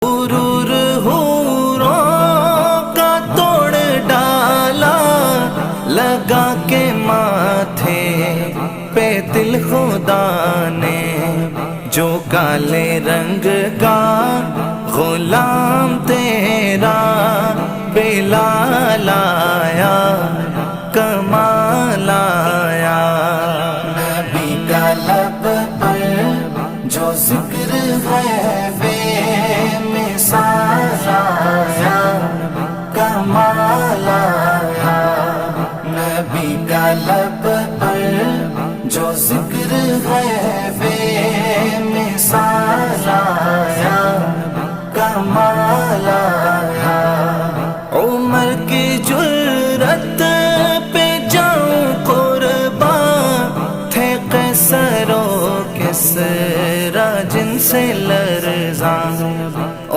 غرور حوروں کا توڑ ڈالا، لگا کے ماتھے پہ دل خدا نے، جو کالے رنگ کا غلام تیرا بلال آیا، کمال آیا۔ نبی کا لب پر جو ذکر ہے بے مثال آیا، کمال آیا۔ نبی کا لب پر جو ذکر ہے بے مثال آیا، کمال